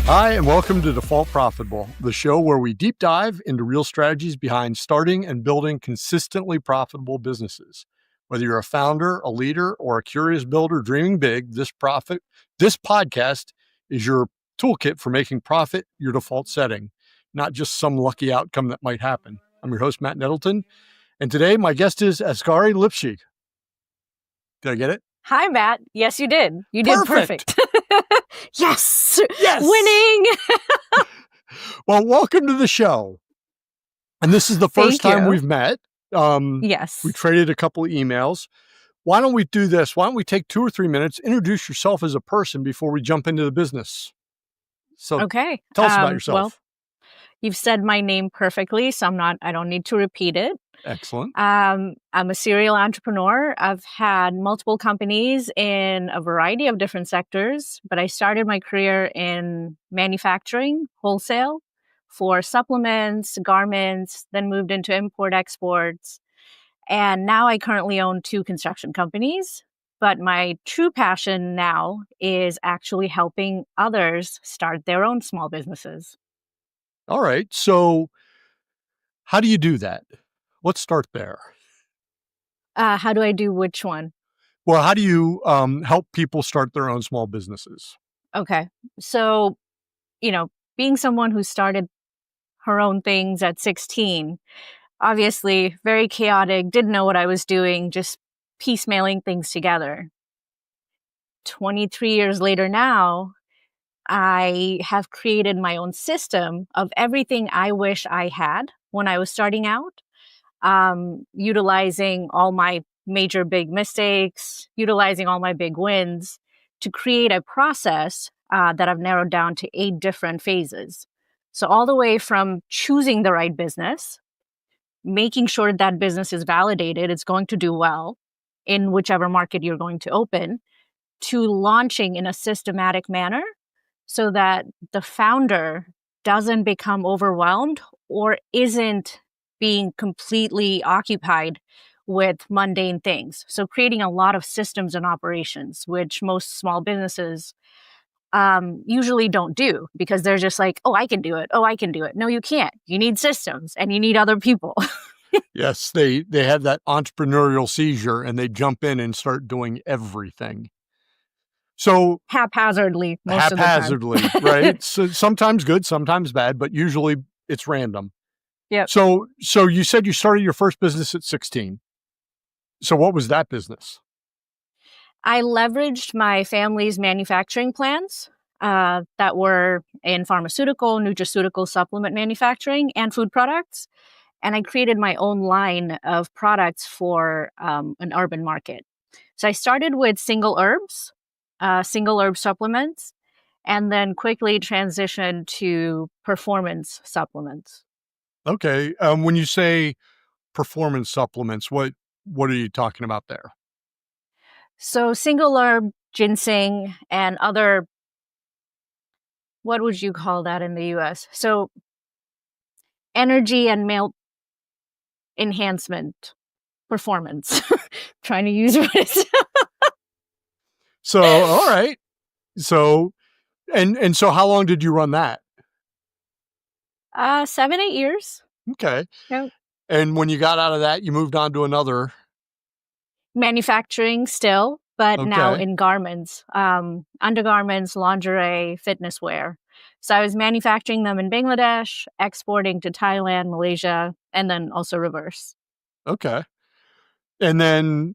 Hi, and welcome to Default Profitable, the show where we deep dive into real strategies behind starting and building consistently profitable businesses. Whether you're a founder, a leader, or a curious builder dreaming big, this podcast is your toolkit for making profit your default setting, not just some lucky outcome that might happen. I'm your host, Matt Nettleton, and today my guest is Azgari Lipshy. Did I get it? Hi, Matt. Yes, you did. You did perfect. Yes. Winning. Well, welcome to the show. And this is the first time we've met. Yes. We traded a couple of emails. Why don't we do this? Why don't we take 2 or 3 minutes, introduce yourself as a person before we jump into the business? So okay. Tell us about yourself. Well, you've said my name perfectly, so I don't need to repeat it. Excellent. I'm a serial entrepreneur. I've had multiple companies in a variety of different sectors, but I started my career in manufacturing, wholesale for supplements, garments, then moved into import exports. And now I currently own 2 construction companies. But my true passion now is actually helping others start their own small businesses. All right. So how do you do that? Let's start there. How do I do which one? Well, how do you help people start their own small businesses? Okay. So, being someone who started her own things at 16, obviously very chaotic, didn't know what I was doing, just piecemealing things together. 23 years later now, I have created my own system of everything I wish I had when I was starting out. Utilizing all my major big mistakes, utilizing all my big wins to create a process that I've narrowed down to 8 different phases. So all the way from choosing the right business, making sure that business is validated, it's going to do well in whichever market you're going to open, to launching in a systematic manner so that the founder doesn't become overwhelmed or isn't being completely occupied with mundane things. So creating a lot of systems and operations, which most small businesses usually don't do because they're just like, oh, I can do it. Oh, I can do it. No, you can't. You need systems and you need other people. Yes, they have that entrepreneurial seizure and they jump in and start doing everything. So haphazardly, most of the time. Right? So sometimes good, sometimes bad, but usually it's random. Yeah. So you said you started your first business at 16. So what was that business? I leveraged my family's manufacturing plans that were in pharmaceutical, nutraceutical supplement manufacturing, and food products. And I created my own line of products for an urban market. So I started with single herb supplements, and then quickly transitioned to performance supplements. Okay. When you say performance supplements, what are you talking about there? So single herb, ginseng, and other, what would you call that in the US? So energy and male enhancement performance. Trying to use words. So, all right. So, and so how long did you run that? 7, 8 years. Okay. Yep. And when you got out of that, you moved on to another. Manufacturing still, but now in garments, undergarments, lingerie, fitness wear. So I was manufacturing them in Bangladesh, exporting to Thailand, Malaysia, and then also reverse. Okay. And then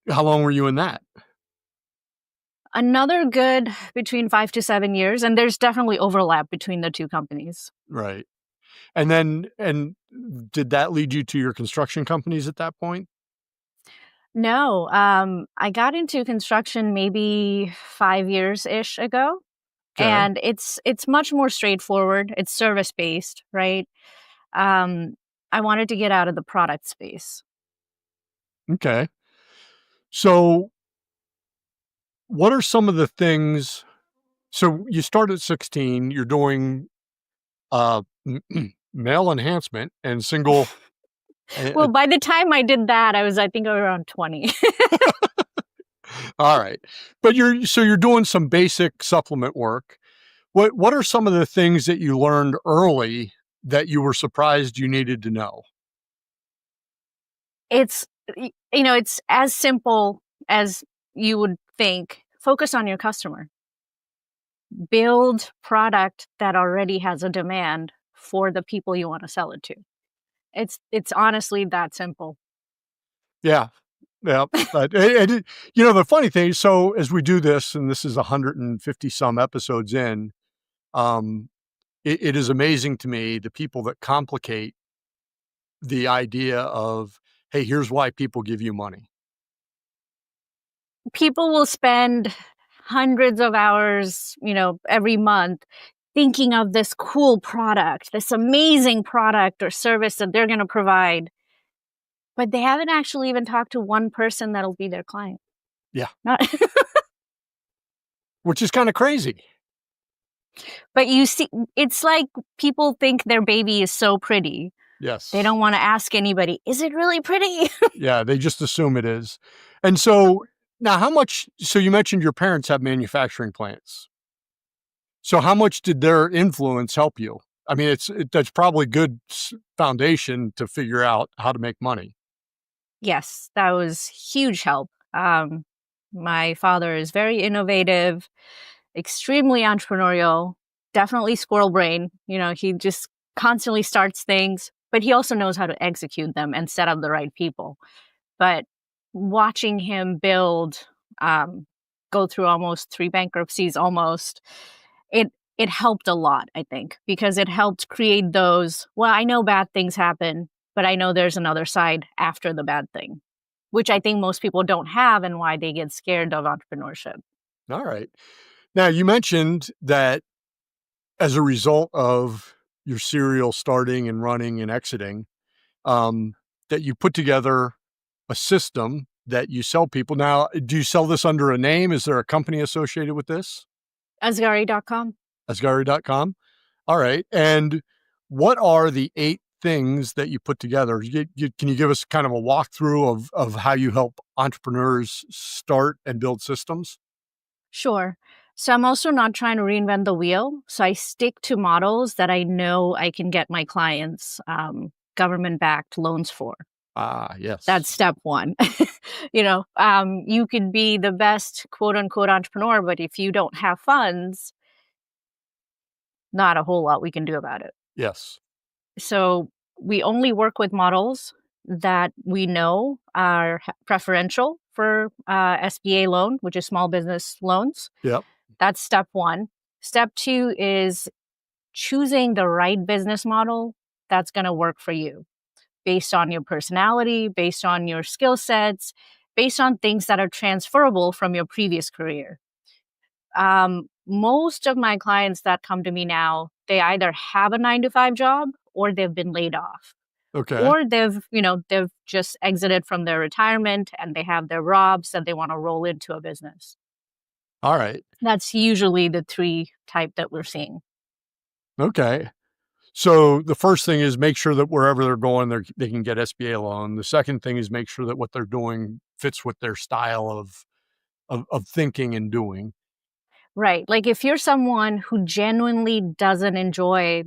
how long were you in that? Another good between 5 to 7 years. And there's definitely overlap between the 2 companies. Right. And did that lead you to your construction companies at that point? No. I got into construction maybe 5 years-ish ago. Okay. And it's much more straightforward. It's service-based, right? I wanted to get out of the product space. Okay. So what are some of the things? So you start at 16, you're doing male enhancement and single Well, by the time I did that, I think around 20. All right. But you're doing some basic supplement work. What are some of the things that you learned early that you were surprised you needed to know? It's, it's as simple as you would think. Focus on your customer. Build product that already has a demand for the people you want to sell it to. It's honestly that simple. Yeah. Yeah. But the funny thing, so as we do this, and this is 150 some episodes in, um, it is amazing to me the people that complicate the idea of, hey, here's why people give you money. People will spend hundreds of hours, every month thinking of this cool product, this amazing product or service that they're going to provide. But they haven't actually even talked to one person that'll be their client. Yeah. Not Which is kind of crazy. But you see, it's like people think their baby is so pretty. Yes. They don't want to ask anybody, is it really pretty? Yeah, they just assume it is. And so now so you mentioned your parents have manufacturing plants. So how much did their influence help you? I mean, that's probably good foundation to figure out how to make money. Yes, that was huge help. My father is very innovative, extremely entrepreneurial, definitely squirrel brain. He just constantly starts things, but he also knows how to execute them and set up the right people. But watching him build, go through almost 3 bankruptcies, it helped a lot, I think, because it helped create those, well, I know bad things happen, but I know there's another side after the bad thing, which I think most people don't have and why they get scared of entrepreneurship. All right. Now, you mentioned that as a result of your serial starting and running and exiting, that you put together a system that you sell people. Now, do you sell this under a name? Is there a company associated with this? Azgari.com. Azgari.com. All right. And what are the 8 things that you put together? Can you give us kind of a walkthrough of how you help entrepreneurs start and build systems? Sure. So I'm also not trying to reinvent the wheel. So I stick to models that I know I can get my clients government-backed loans for. Ah, yes. That's step one. You could be the best quote unquote entrepreneur, but if you don't have funds, not a whole lot we can do about it. Yes. So we only work with models that we know are preferential for SBA loan, which is small business loans. Yep. That's step one. Step two is choosing the right business model that's going to work for you based on your personality, based on your skill sets, based on things that are transferable from your previous career. Most of my clients that come to me now, they either have a 9-to-5 job or they've been laid off. Okay. Or they've just exited from their retirement and they have their ROBs that they want to roll into a business. All right. That's usually the 3 type that we're seeing. Okay. So the first thing is make sure that wherever they're going, they can get SBA loan. The second thing is make sure that what they're doing fits with their style of thinking and doing. Right. Like if you're someone who genuinely doesn't enjoy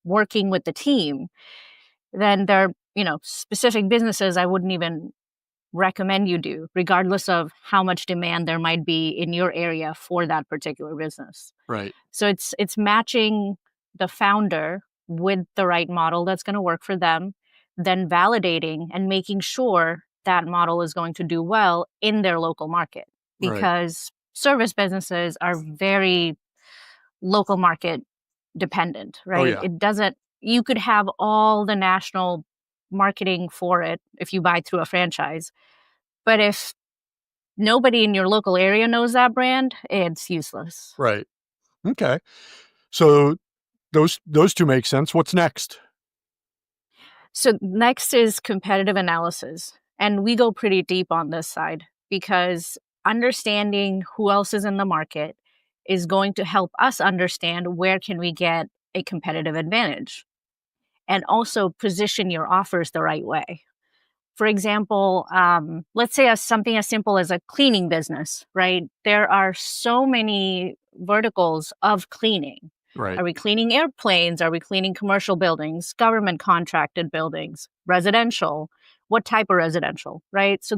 working with the team, then there are, specific businesses I wouldn't even recommend you do, regardless of how much demand there might be in your area for that particular business. Right. So it's matching the founder with the right model that's going to work for them, then validating and making sure that model is going to do well in their local market. Because service businesses are very local market dependent, right? Oh, yeah. It doesn't, you could have all the national marketing for it if you buy through a franchise. But if nobody in your local area knows that brand, it's useless. Right. Okay. So those 2 make sense. What's next? So next is competitive analysis. And we go pretty deep on this side because understanding who else is in the market is going to help us understand where can we get a competitive advantage. and also position your offers the right way. For example, let's say something as simple as a cleaning business, right? There are so many verticals of cleaning. Right. Are we cleaning airplanes? Are we cleaning commercial buildings, government contracted buildings, residential? What type of residential, right? So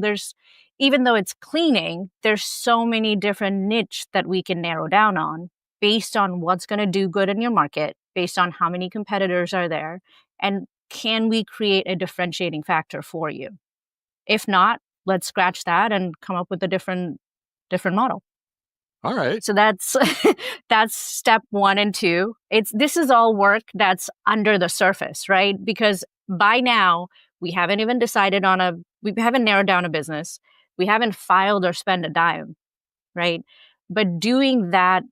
even though it's cleaning, there's so many different niche that we can narrow down on based on what's going to do good in your market, based on how many competitors are there, and can we create a differentiating factor for you? If not, let's scratch that and come up with a different model. All right. So that's that's step 1 and 2. This is all work that's under the surface, right? Because by now we haven't even decided we haven't narrowed down a business. We haven't filed or spent a dime, right? But doing that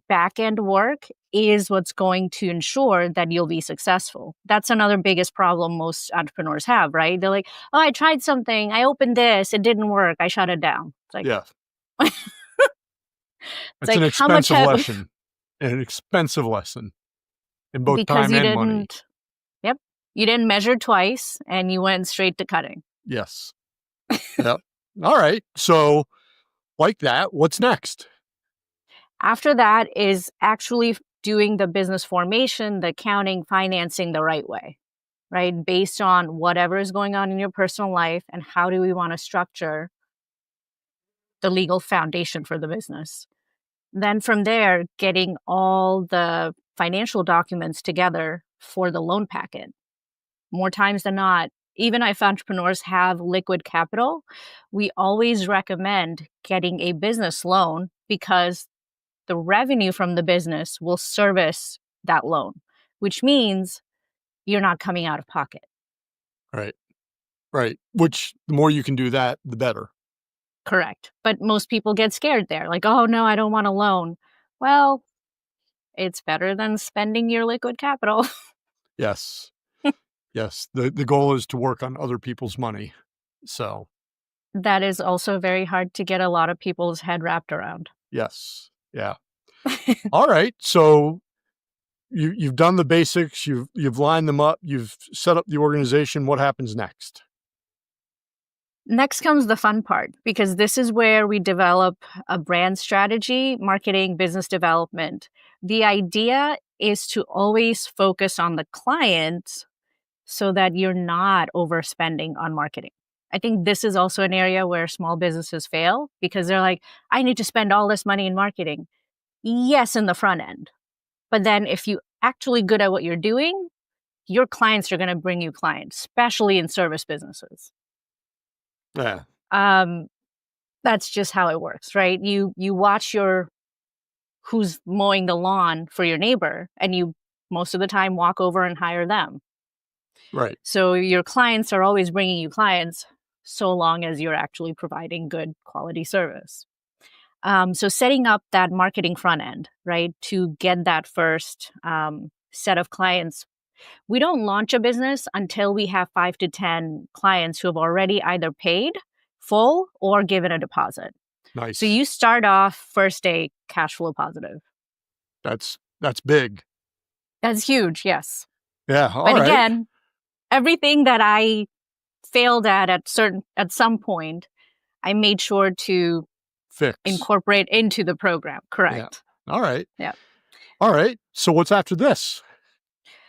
back end work is what's going to ensure that you'll be successful. That's another biggest problem most entrepreneurs have, right? They're like, oh, I tried something. I opened this. It didn't work. I shut it down. It's like, Yeah. It's like, an how much expensive lesson. An expensive lesson in both because time you and didn't, money. Yep. You didn't measure twice and you went straight to cutting. Yes. Yep. All right. So like that, what's next? After that is actually doing the business formation, the accounting, financing the right way, right? Based on whatever is going on in your personal life and how do we want to structure the legal foundation for the business. Then from there, getting all the financial documents together for the loan packet. More times than not, even if entrepreneurs have liquid capital, we always recommend getting a business loan because the revenue from the business will service that loan, which means you're not coming out of pocket. Right. Right. Which the more you can do that, the better. Correct. But most people get scared there. Like, oh, no, I don't want a loan. Well, it's better than spending your liquid capital. Yes. Yes. The goal is to work on other people's money. So That is also very hard to get a lot of people's head wrapped around. yes. Yeah. All right. So you've done the basics, you've lined them up, you've set up the organization. What happens next? Next comes the fun part, because this is where we develop a brand strategy, marketing, business development. The idea is to always focus on the client so that you're not overspending on marketing. I think this is also an area where small businesses fail because they're like, I need to spend all this money in marketing. Yes, in the front end. But then if you're actually good at what you're doing, your clients are going to bring you clients, especially in service businesses. Yeah. That's just how it works, right? You watch who's mowing the lawn for your neighbor, and you most of the time walk over and hire them. Right. So your clients are always bringing you clients so long as you're actually providing good quality service. So setting up that marketing front end, right, to get that first set of clients. We don't launch a business until we have 5 to 10 clients who have already either paid full or given a deposit. Nice. So you start off first day cash flow positive. That's big. That's huge, yes. Yeah. All but right. Again, everything that I failed at some point, I made sure to fix, incorporate into the program. Correct. Yeah. All right. Yeah. All right. So what's after this?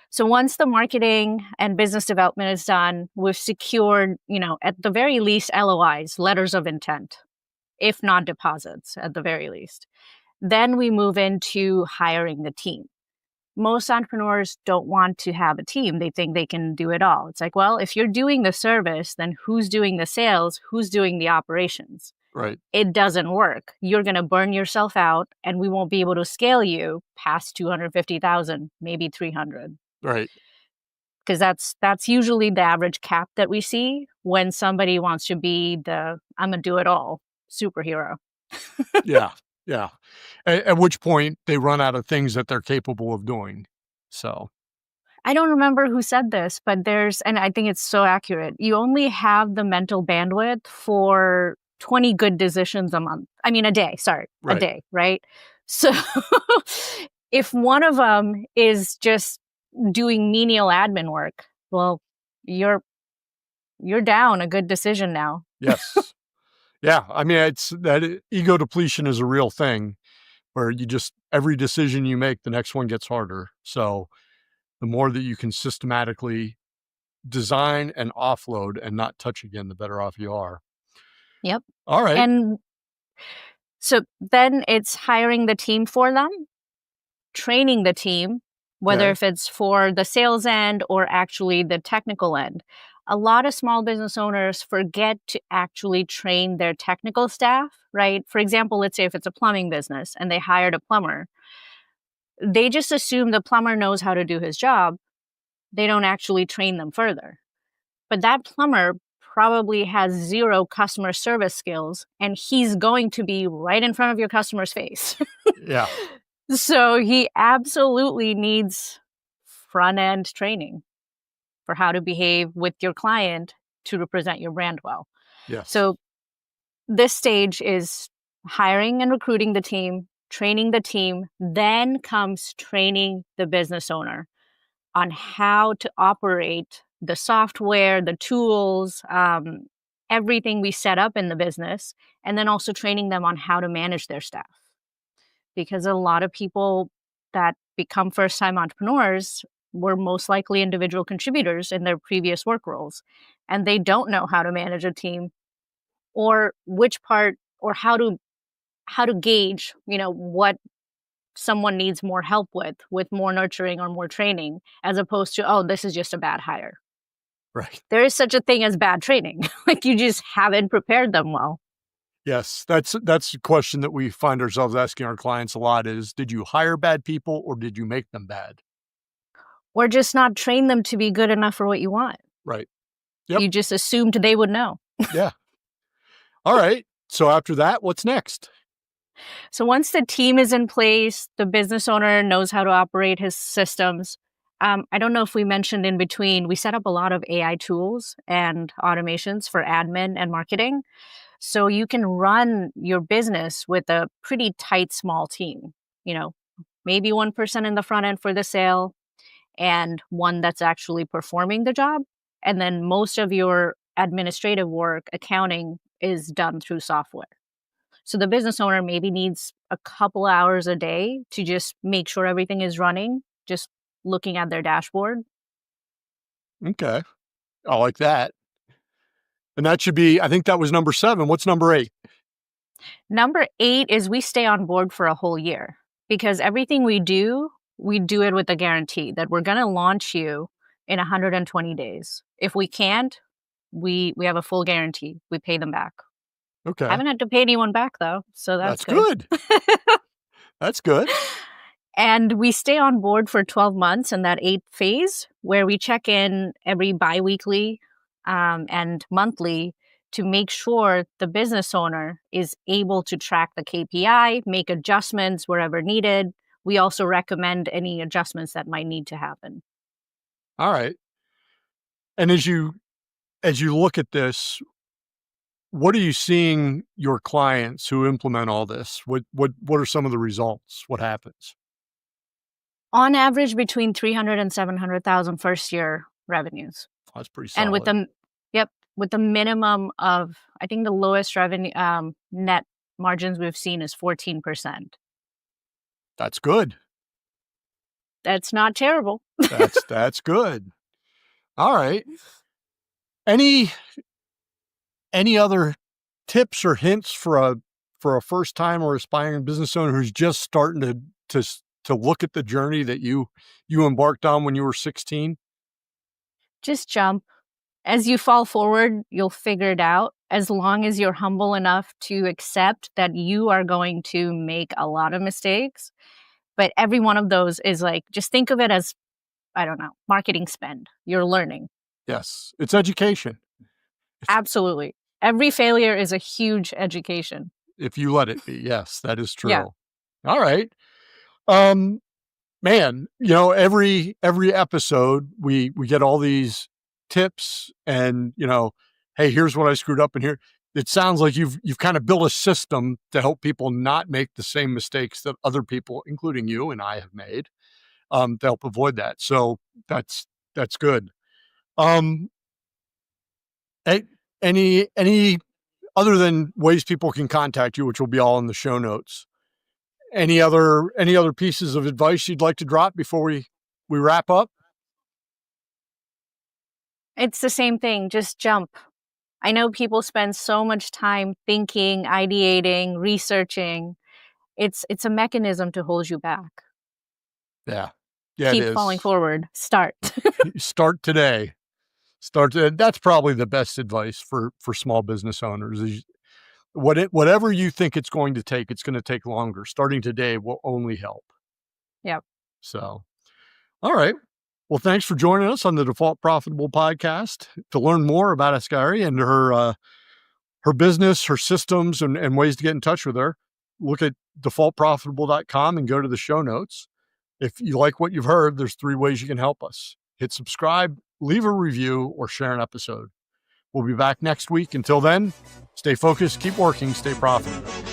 So once the marketing and business development is done, we've secured, at the very least, LOIs, letters of intent, if not deposits at the very least. Then we move into hiring the team. Most entrepreneurs don't want to have a team. They think they can do it all. It's like, well, if you're doing the service, then who's doing the sales? Who's doing the operations? Right. It doesn't work. You're going to burn yourself out, and we won't be able to scale you past 250,000, maybe 300. Right. Because that's usually the average cap that we see when somebody wants to be the I'm a do-it-all superhero. Yeah. Yeah. At which point they run out of things that they're capable of doing. So I don't remember who said this, but and I think it's so accurate. You only have the mental bandwidth for 20 good decisions a month. I mean, a day, Right. A day, right? So if one of them is just, doing menial admin work, well, you're down a good decision now. Yes. Yeah. I mean, it's that ego depletion is a real thing where every decision you make, the next one gets harder. So the more that you can systematically design and offload and not touch again, the better off you are. Yep. All right. And so then it's hiring the team for them, training the team, whether Okay. if it's for the sales end or actually the technical end. A lot of small business owners forget to actually train their technical staff, right? For example, let's say if it's a plumbing business and they hired a plumber, they just assume the plumber knows how to do his job. They don't actually train them further. But that plumber probably has zero customer service skills, and he's going to be right in front of your customer's face. Yeah. So he absolutely needs front-end training for how to behave with your client to represent your brand well. Yes. So this stage is hiring and recruiting the team, training the team, then comes training the business owner on how to operate the software, the tools, everything we set up in the business, and then also training them on how to manage their staff. Because a lot of people that become first-time entrepreneurs were most likely individual contributors in their previous work roles, and they don't know how to manage a team or which part or how to gauge, what someone needs more help with more nurturing or more training, as opposed to, oh, this is just a bad hire. Right. There is such a thing as bad training. Like you just haven't prepared them well. Yes. That's a question that we find ourselves asking our clients a lot is, did you hire bad people or did you make them bad? Or just not train them to be good enough for what you want. Right. Yep. You just assumed they would know. Yeah. All right. So after that, what's next? So once the team is in place, the business owner knows how to operate his systems. I don't know if we mentioned in between, we set up a lot of AI tools and automations for admin and marketing. So you can run your business with a pretty tight, small team, maybe one person in the front end for the sale and one that's actually performing the job. And then most of your administrative work, accounting, is done through software. So the business owner maybe needs a couple hours a day to just make sure everything is running, just looking at their dashboard. Okay. I like that. And that should be, I think that was number 7. What's number 8? Number 8 is we stay on board for a whole year because everything we do it with a guarantee that we're going to launch you in 120 days. If we can't, we have a full guarantee. We pay them back. Okay. I haven't had to pay anyone back though, so that's good. That's good. And we stay on board for 12 months in that 8th phase where we check in every biweekly and monthly to make sure the business owner is able to track the KPI, make adjustments wherever needed. We also recommend any adjustments that might need to happen. All right. And as you look at this, what are you seeing your clients who implement all this? What are some of the results? What happens? On average, between 300 and 700,000 first year revenues. That's pretty solid. And with the minimum of, I think the lowest revenue net margins we've seen is 14%. That's good. That's not terrible. That's good. All right. Any other tips or hints for a first time or aspiring business owner who's just starting to look at the journey that you embarked on when you were 16? Just jump. As you fall forward, you'll figure it out. As long as you're humble enough to accept that you are going to make a lot of mistakes. But every one of those is like, just think of it as, I don't know, marketing spend. You're learning. Yes. It's education. Absolutely. Every failure is a huge education. If you let it be. Yes, that is true. Yeah. All right. Man, every episode we get all these tips and, hey, here's what I screwed up in here. It sounds like you've kind of built a system to help people not make the same mistakes that other people, including you and I, have made. to help avoid that. So that's good. Any other than ways people can contact you, which will be all in the show notes, any other pieces of advice you'd like to drop before we wrap up? It's the same thing. Just jump. I know people spend so much time thinking, ideating, researching. It's a mechanism to hold you back. Yeah. Keep falling forward. Start. Start today. That's probably the best advice for small business owners is whatever you think it's going to take, it's going to take longer. Starting today will only help. Yep. So, all right. Well, thanks for joining us on the Default Profitable podcast. To learn more about Azgari and her business, her systems, and ways to get in touch with her, look at defaultprofitable.com and go to the show notes. If you like what you've heard, there's 3 ways you can help us. Hit subscribe, leave a review, or share an episode. We'll be back next week. Until then, stay focused, keep working, stay profitable.